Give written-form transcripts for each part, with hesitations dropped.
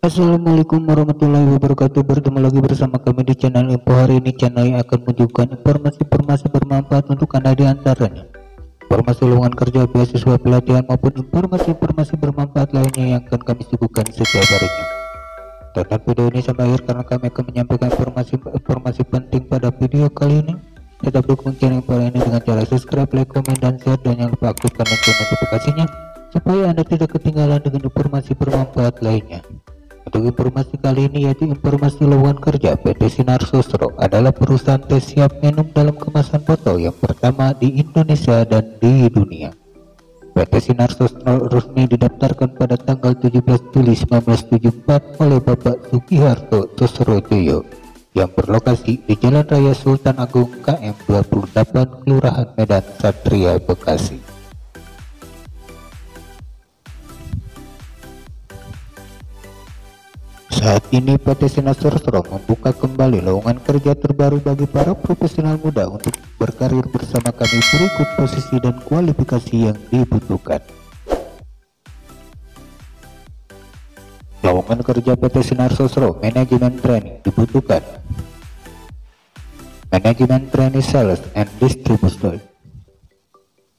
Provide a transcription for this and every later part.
Assalamualaikum warahmatullahi wabarakatuh. Bertemu lagi bersama kami di channel Info. Hari ini channel yang akan menunjukkan informasi-informasi bermanfaat untuk Anda, di antaranya informasi lowongan kerja, beasiswa, pelatihan, maupun informasi-informasi bermanfaat lainnya yang akan kami suguhkan setiap harinya. Tonton video ini sampai akhir karena kami akan menyampaikan informasi penting pada video kali ini. Tetap dukung channel Info ini dengan cara subscribe, like, komen, dan share, dan jangan lupa aktifkan lonceng notifikasinya supaya Anda tidak ketinggalan dengan informasi bermanfaat lainnya. Untuk informasi kali ini, yaitu informasi lowongan kerja PT Sinar Sosro adalah perusahaan teh siap minum dalam kemasan botol yang pertama di Indonesia dan di dunia. PT Sinar Sosro resmi didaftarkan pada tanggal 17 Juli 1974 oleh Bapak Sugiharto Sosrojoyo yang berlokasi di Jalan Raya Sultan Agung KM 28 Kelurahan Medan Satria, Bekasi. Saat ini PT Sinar Sosro membuka kembali lowongan kerja terbaru bagi para profesional muda untuk berkarir bersama kami. Berikut posisi dan kualifikasi yang dibutuhkan. Lowongan kerja PT Sinar Sosro manajemen training dibutuhkan. Manajemen training sales and distribution.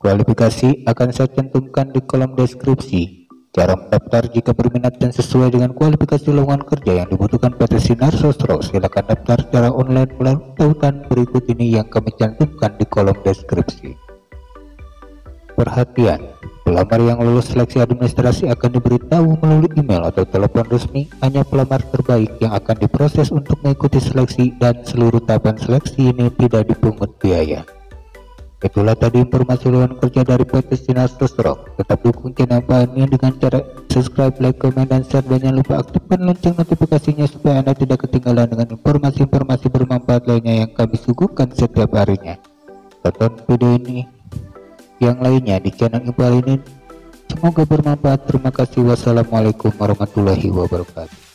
Kualifikasi akan saya cantumkan di kolom deskripsi. Cara mendaftar: jika berminat dan sesuai dengan kualifikasi lowongan kerja yang dibutuhkan PT Sinar Sosro, silakan daftar secara online melalui tautan berikut ini yang kami cantumkan di kolom deskripsi. Perhatian, pelamar yang lulus seleksi administrasi akan diberitahu melalui email atau telepon resmi. Hanya pelamar terbaik yang akan diproses untuk mengikuti seleksi, dan seluruh tahapan seleksi ini tidak dipungut biaya. Itulah tadi informasi lowongan kerja dari PT Sinar Sosro. Tetap dukung channel ini dengan cara subscribe, like, komen, dan share, dan jangan lupa aktifkan lonceng notifikasinya supaya Anda tidak ketinggalan dengan informasi-informasi bermanfaat lainnya yang kami suguhkan setiap harinya. Tonton video ini yang lainnya di channel Info ini. Semoga bermanfaat. Terima kasih. Wassalamualaikum warahmatullahi wabarakatuh.